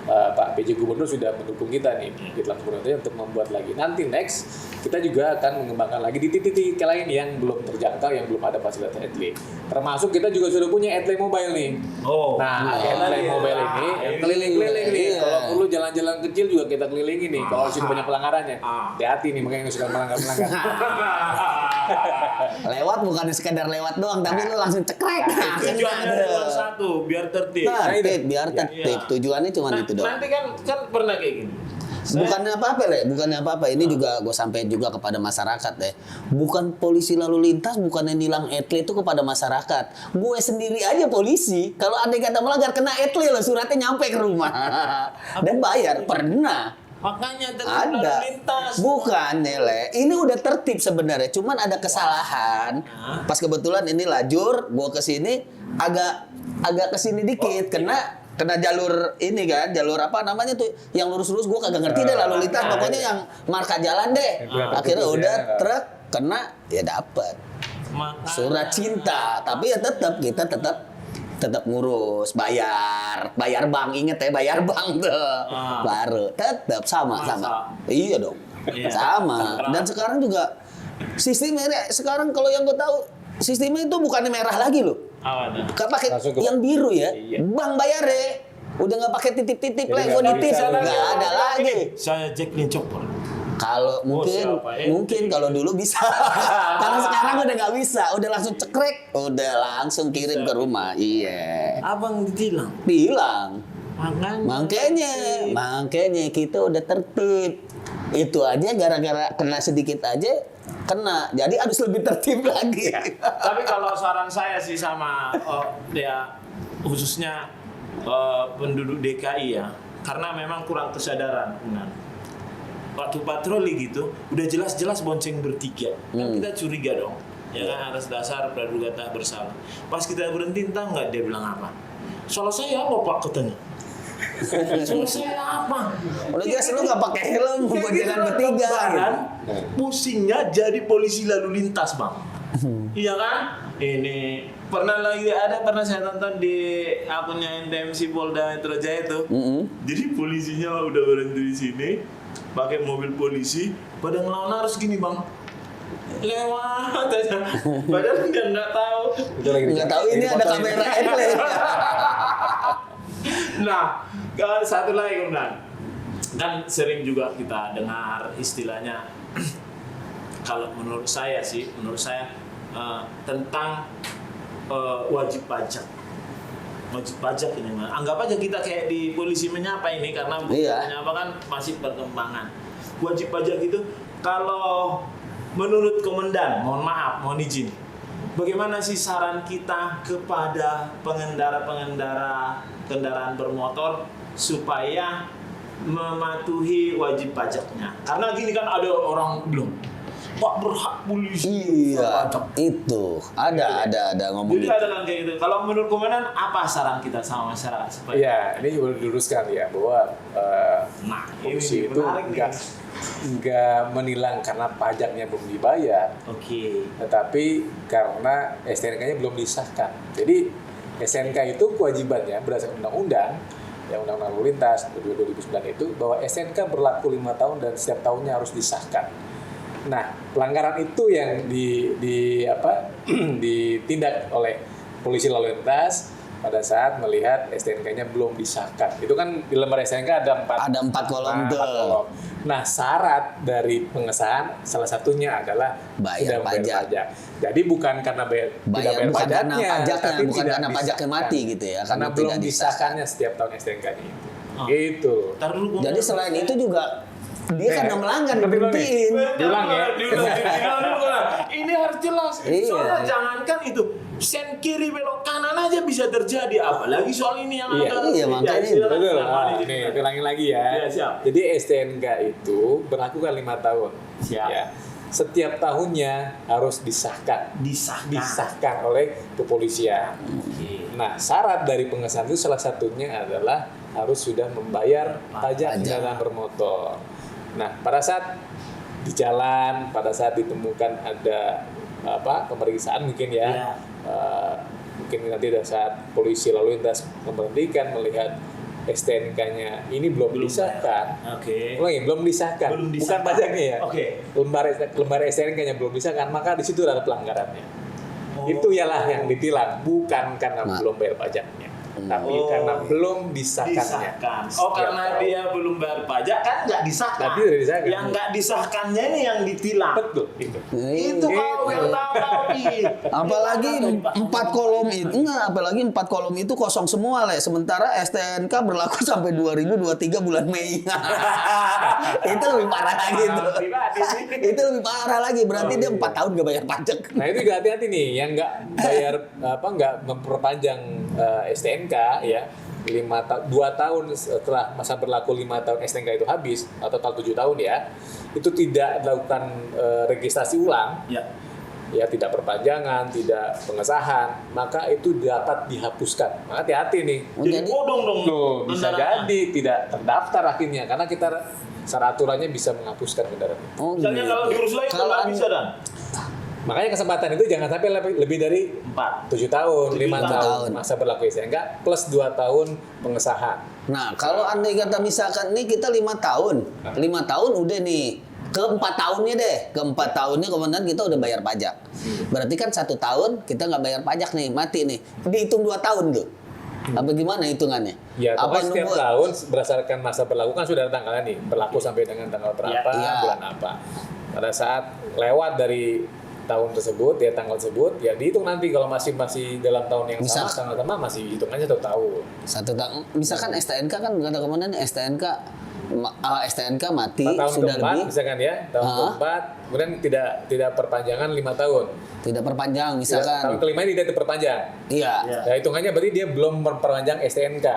Pak PJ Gubernur sudah mendukung kita nih di Telang Gubernur untuk membuat lagi. Nanti next kita juga akan mengembangkan lagi di titik-titik lain yang belum terjangkau, yang belum ada fasilitas etle. Termasuk kita juga sudah punya etle mobile nih. Oh, Nah, etle mobile ini yang keliling-keliling nih. Kalau perlu jalan-jalan kecil juga kita kelilingi nih. Kalau sudah banyak pelanggarannya, hati-hati nih makanya yang suka melanggar-melanggar. Lewat bukan sekedar lewat doang, tapi lu langsung cekrek. tujuannya cuma satu, biar tertib. Tertib, biar tertib. Iya. Tujuannya cuma itu doang. Nanti kan pernah kayak gini. Bukannya apa-apa, Le. Bukannya apa-apa. Ini juga gue sampaikan juga kepada masyarakat, deh. Bukan polisi lalu lintas, bukan yang nilang etle itu kepada masyarakat. Gue sendiri aja polisi. Kalau ada yang kata melanggar, kena etle loh, suratnya nyampe ke rumah. Dan bayar. Pernah. Makanya tertib Ada. lalu lintas. Bukan, Le. Ini udah tertib sebenarnya. Cuman ada kesalahan. Pas kebetulan ini lajur, gue kesini agak kesini dikit. Kena jalur ini kan, jalur apa namanya tuh yang lurus-lurus, gue kagak ngerti deh lalu lintas, pokoknya yang marka jalan deh. Akhirnya udah truk kena, ya dapat Makanya. surat cinta, tapi ya kita tetap ngurus, bayar bank, inget ya, bayar bank tuh, baru tetap sama. Iya dong, Iya. sama. Dan sekarang juga sistemnya sekarang kalau yang gue tahu sistemnya itu bukannya merah lagi loh. Apa tuh? Gak pakai Langsung ke yang biru ya, Iya. bank bayar ya. Udah nggak pakai titip-titip Jadi lah, nggak gue nitip bisa nggak lagi. ada lagi. Saya Jacqueline Chopper. Kalau mungkin kalau dulu bisa, kalau sekarang udah nggak bisa, udah langsung cekrek, udah langsung kirim ke rumah. Iya, Abang ditilang. bilang. Makanya. Makanya kita udah tertib. Itu aja gara-gara kena sedikit aja kena. Jadi harus lebih tertib lagi. Tapi kalau saran saya sih sama ya khususnya penduduk DKI ya, karena memang kurang kesadaran, benar. Waktu patroli gitu, udah jelas-jelas bonceng bertiga, kan kita curiga dong, ya kan, atas dasar praduga tak bersalah. Pas kita berhenti, entah nggak dia bilang apa? Salah saya apa Pak katanya? Salah saya apa? Udah jelas lu nggak pakai helm, buat jalan bertiga. Gambaran pusingnya jadi polisi lalu lintas, Bang. Iya kan? Ini pernah saya tonton di akunnya NTMC Polda Metro Jaya itu. Jadi polisinya udah berhenti di sini, pakai mobil polisi, pada ngelawan harus gini, Bang. Lewat aja. Padahal dia nggak tahu. Nggak tahu ini ada kamera etle. Nah, satu lagi kemudian, kan sering juga kita dengar istilahnya kalau menurut saya tentang wajib pajak. Wajib pajak ini mah. Anggap aja kita kayak di polisi menyapa ini karena menyapa kan masih perkembangan. Wajib pajak itu kalau menurut komandan, mohon izin. Bagaimana sih saran kita kepada pengendara-pengendara kendaraan bermotor supaya mematuhi wajib pajaknya? Karena gini kan ada orang bilang, Pak berhak polisi. Iya, itu ada ngomong Jadi gitu. ada kan kayak gitu. Kalau menurut komandan, apa saran kita sama masyarakat supaya? Ya, ini juga diluruskan ya bahwa Nah, polisi ini itu menarik nih. nggak menilang karena pajaknya belum dibayar, Oke. tetapi karena STNK-nya belum disahkan. Jadi STNK itu kewajibannya berdasarkan undang-undang, ya Undang-Undang Lalu Lintas 2009 itu bahwa STNK berlaku 5 tahun dan setiap tahunnya harus disahkan. Nah, pelanggaran itu yang ditindak oleh polisi lalu lintas pada saat melihat STNK-nya belum disahkan. Itu kan di lembar STNK ada 4 kolom tuh. kolom. Nah, syarat dari pengesahan salah satunya adalah Bayar sudah pajak. Jadi bukan karena tidak bayar bukan karena pajaknya, pajaknya, tapi bukan tidak karena pajaknya disahkan. mati gitu ya, Karena karena belum tidak disahkannya setiap tahun STNK-nya itu. Gitu. Ntar dulu, Bang. Jadi selain itu juga dia karena melanggar diberhentiin. Diulang ya. Diulang dulu. Ini harus jelas. Iya. Soalnya jangankan itu, sen kiri belok kanan aja bisa terjadi. Apalagi soal ini yang Iya. ada. Iya, makanya itu. Betul. Silakan. Nih, ulangin lagi ya. Iya, siap. Jadi STNK itu berlaku kan 5 tahun. Siap. Ya. Setiap tahunnya harus disahkan Disahkan. oleh kepolisian. Oke. Nah, syarat dari pengesahan itu salah satunya adalah harus sudah membayar pajak kendaraan bermotor. Nah, pada saat di jalan, pada saat ditemukan ada pemeriksaan mungkin ya, Iya. mungkin nanti pada saat polisi lalu lintas memberhentikan melihat STNK-nya ini belum disahkan. Oke. Ulangi, belum disahkan. Belum Bukan disahkan. pajaknya ya. Oke. Lembar STNK-nya belum disahkan, maka di situ ada pelanggarannya. Itu ialah yang ditilang, bukan karena belum bayar pajaknya, tapi karena belum disahkannya. Disahkan. Oh, karena dia belum bayar pajak kan nggak disahkan. Tapi udah disahkan. Yang nggak disahkannya ini yang ditilang. Betul, itu. Itu kau yang tahu. Apalagi 4 kolom itu apalagi 4 kolom itu kosong semua, Le. Sementara STNK berlaku sampai 2023 bulan Mei. Itu lebih parah lagi itu. Itu lebih parah lagi, berarti dia 4 tahun gak bayar pajak. Nah itu juga hati-hati nih, yang nggak bayar nggak memperpanjang STNK ya 2 tahun setelah masa berlaku 5 tahun STNK itu habis atau total 7 tahun ya, itu tidak dilakukan registrasi ulang. Ya tidak perpanjangan, tidak pengesahan, maka itu dapat dihapuskan. Maka hati-hati nih. Jadi bodong dong. Loh, bisa kendaraannya. jadi tidak terdaftar akhirnya karena kita secara aturannya bisa menghapuskan kendaraan. Oh, Misalnya gitu. kalau diurus lagi Kalau nggak bisa dan. Makanya kesempatan itu jangan sampai lebih dari 7 tahun, 5 tahun tahun. masa berlaku STNK plus 2 tahun pengesahan. Nah, kalau andai kata misalkan nih kita 5 tahun. 5 tahun udah nih. Ke 4 tahunnya deh. Ke 4 tahunnya komandan kita udah bayar pajak. Berarti kan 1 tahun kita nggak bayar pajak nih, mati nih. Dihitung 2 tahun tuh. Apa gimana hitungannya? Ya, Apa pokoknya setiap tahun berdasarkan masa berlaku kan sudah ada tanggalnya nih. Berlaku sampai dengan tanggal berapa, Iya. bulan apa. Pada saat lewat dari tahun tersebut, ya tanggal tersebut, ya dihitung nanti kalau masih dalam tahun yang sama, tanggal sama masih hitungannya 1 tahun. 1 tahun. Misalkan STNK kan kata komandan STNK mati 4 tahun sudah keempat, lebih. misalkan ya, tahun keempat, kemudian tidak perpanjangan 5 tahun. Tidak perpanjang Tahun misalkan. kelima ini tidak diperpanjang. Iya. Nah, hitungannya berarti dia belum memperpanjang STNK.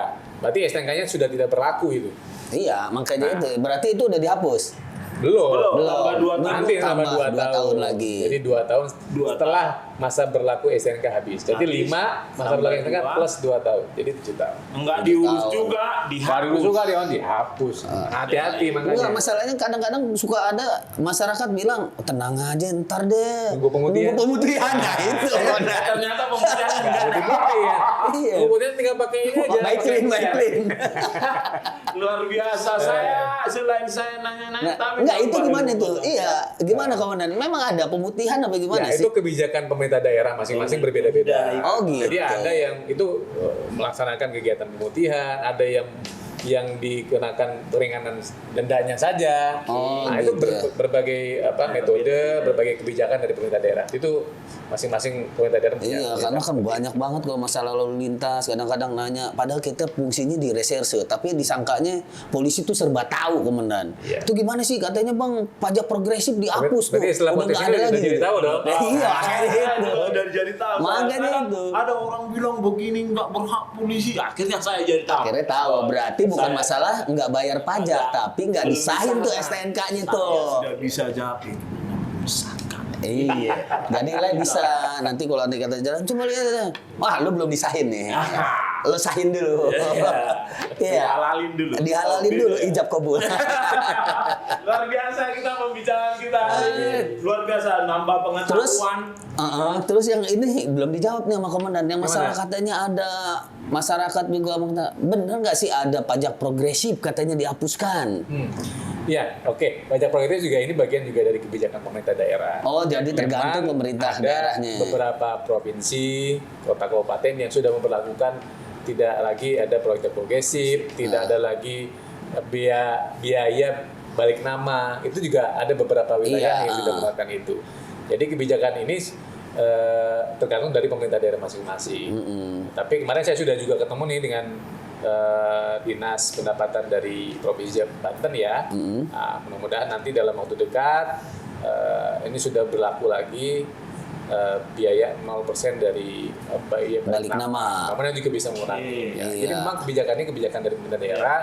Berarti STNK-nya sudah tidak berlaku itu. Iya, makanya itu. Berarti itu udah dihapus. Belum. Tambah 2 tahun. Nanti tambah 2 dua tahun lagi. Jadi 2 tahun setelah masa berlaku STNK habis. Jadi Habis. 5 masa Tambah berlaku STNK 2. plus 2 tahun. Jadi 7 tahun. Enggak 7 diurus tahun. juga, Baru dihapus. suka dia dihapus. Hati-hati Enggak, makanya. masalahnya kadang-kadang suka ada masyarakat bilang, tenang aja ntar deh. Tunggu pemutihan. Tunggu pemutihan. Nah, itu. Ternyata pembuktiannya enggak ada. Pemutihan. Iya. Kemudian tinggal pakai ini aja. Baik clean, baik clean. Luar biasa. Selain saya nanya-nanya, Nah, tapi enggak, itu baru gimana betul. tuh? Iya, gimana komandan? Memang ada pemutihan apa gimana Ya, sih? itu kebijakan pemerintah daerah masing-masing berbeda-beda. Oh, gitu. Jadi ada yang itu melaksanakan kegiatan pemutihan, ada yang dikenakan keringanan dendanya saja. Oh, Nah, gitu itu ya. berbagai metode, berbagai kebijakan dari pemerintah daerah. Itu masing-masing pemerintah daerah punya. Iya, karena kan banyak banget kalau masalah lalu lintas. Kadang-kadang nanya, padahal kita fungsinya di reserse, tapi disangkanya polisi itu serba tahu, komandan. Iya. Itu gimana sih? Katanya bang, pajak progresif dihapus tuh. Berarti setelah Udah podcast nggak ini ada udah lagi. jadi gitu. tahu dong. Iya, akhirnya itu. Udah jadi tahu. Makanya Sekarang itu. Ada orang bilang begini nggak berhak polisi. Akhirnya saya jadi tahu. Akhirnya tahu, berarti bukan Saya- masalah nggak bayar pajak, tapi nggak Belum disahin tuh disahkan. STNK-nya Saya tuh. sudah bisa jawab ini. Disahkan. Iya, jadi lah bisa. Nanti kalau nanti kata jalan, coba lihat. Wah, lu belum disahin nih. Lu sahin dulu. Iya. Dihalalin dulu. Dihalalin dulu, ijab kabul. Luar biasa kita pembicaraan kita hari ini. Luar biasa nambah Terus, pengetahuan. terus yang ini belum dijawab nih sama komandan. Yang masalah Gimana? katanya ada masyarakat juga mengatakan, bener nggak sih ada pajak progresif katanya dihapuskan? Ya, oke. Pajak progresif juga ini bagian juga dari kebijakan pemerintah daerah. Oh, jadi tergantung Memang pemerintah ada daerahnya. beberapa provinsi, kota kabupaten yang sudah memperlakukan tidak lagi ada proyek progresif, tidak ada lagi biaya balik nama. Itu juga ada beberapa wilayah Iya, yang sudah melakukan itu. Jadi kebijakan ini tergantung dari pemerintah daerah masing-masing. Tapi kemarin saya sudah juga ketemu nih dengan dinas pendapatan dari provinsi Banten ya. Nah, mudah-mudahan nanti dalam waktu dekat ini sudah berlaku lagi biaya 0% dari biaya Balik nama. Kemudian juga bisa mengurangi. Ya. Iya. Jadi memang kebijakan ini kebijakan dari pemerintah daerah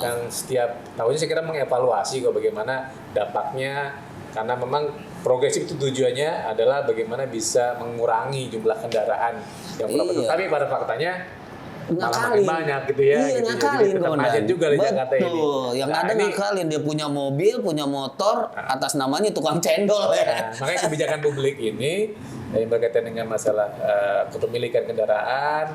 yang setiap tahunnya saya kira mengevaluasi kok bagaimana dampaknya, karena memang progresif itu tujuannya adalah bagaimana bisa mengurangi jumlah kendaraan yang berapa. Iya. Tapi pada faktanya malah makin ngakalin. banyak gitu ya. Iya, gitu. ngakalin Jadi tetap komandan. macet juga di Jakarta ini. Betul. Yang Nah, ada ini- ngakalin, dia punya mobil, punya motor, atas namanya tukang cendol ya. Nah, makanya kebijakan publik ini yang berkaitan dengan masalah kepemilikan kendaraan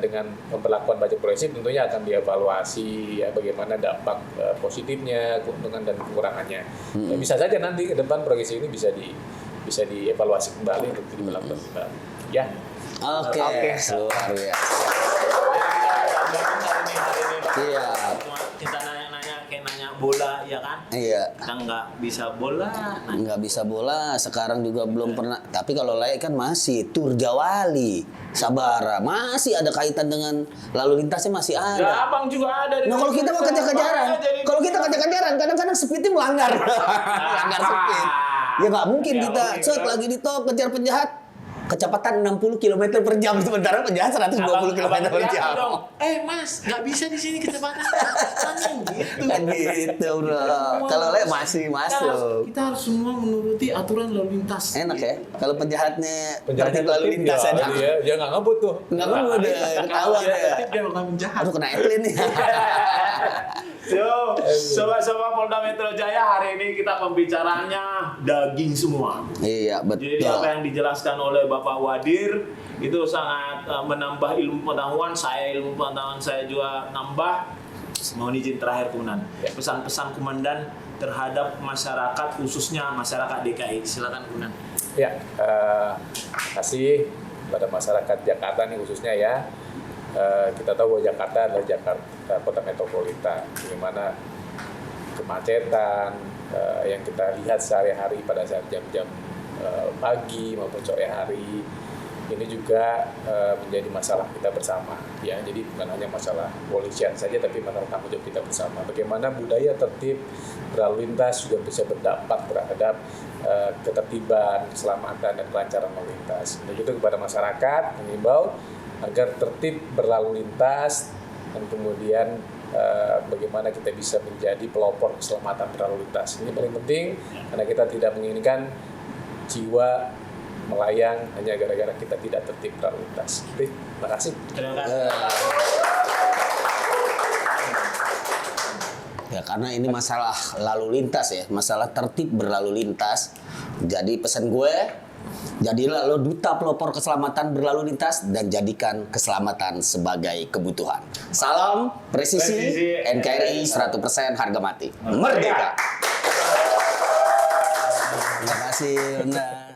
dengan pemberlakuan pajak progresif tentunya akan dievaluasi ya bagaimana dampak positifnya, keuntungan dan kekurangannya. Ya, bisa saja nanti ke depan progresif ini bisa dievaluasi kembali untuk diberlakukan kembali. Ya. Oke, luar biasa. Iya. Kita nanya bola ya kan? Iya. Kita nggak bisa bola. Nggak bisa bola, sekarang juga belum pernah. Tapi kalau Lek kan masih Tur Jawali, Sabara, masih ada kaitan dengan lalu lintasnya masih Ya ada. abang juga ada. Nah kalau kita mau kejar-kejaran, Jadi- kalau kita kejar-kejaran, kadang-kadang speednya melanggar, melanggar speed. Ya nggak mungkin Ya, kita mungkin. set lagi di tol kejar penjahat, kecepatan 60 km per jam, sementara penjahat 120 km per jam. dong. Mas, nggak bisa di sini kecepatan. Gitu. Kan gitu bro. Kalau Lek masih masuk. Kita harus semua menuruti aturan lalu lintas. Enak ya, kalau penjahatnya Penjahatnya tertib lalu tertib, lintas ya, aja. ya nggak ngebut tuh. Nggak mau deh, ketahuan Dia ya. tertib, dia bakal menjahat. Aduh kena etlin nih. Yo, sobat-sobat Polda Metro Jaya, hari ini kita pembicaranya daging semua. Iya Jadi betul. apa yang dijelaskan oleh Bapak Wadir itu sangat menambah ilmu pengetahuan saya, ilmu pengetahuan saya juga nambah. Mohon izin terakhir Komandan, pesan-pesan Komandan terhadap masyarakat khususnya masyarakat DKI. Silakan Komandan. Ya, kasih pada masyarakat Jakarta nih khususnya ya. Kita tahu bahwa Jakarta adalah kota metropolitan, di mana kemacetan yang kita lihat sehari-hari pada saat jam-jam pagi maupun sore hari ini juga menjadi masalah kita bersama ya. Jadi bukan hanya masalah polisian saja, tapi masalah tanggung jawab kita bersama. Bagaimana budaya tertib berlalu lintas juga bisa berdampak terhadap ketertiban, keselamatan dan kelancaran lalu lintas. Begitu kepada masyarakat mengimbau agar tertib berlalu lintas dan kemudian bagaimana kita bisa menjadi pelopor keselamatan berlalu lintas. Ini paling penting karena kita tidak menginginkan jiwa melayang hanya gara-gara kita tidak tertib berlalu lintas. Oke, terima kasih. Terima kasih. Ya karena ini masalah lalu lintas ya, masalah tertib berlalu lintas. Jadi pesan gue, jadilah lo duta pelopor keselamatan berlalu lintas dan jadikan keselamatan sebagai kebutuhan. Salam presisi, NKRI 100% harga mati. Merdeka. Terima kasih. Unda.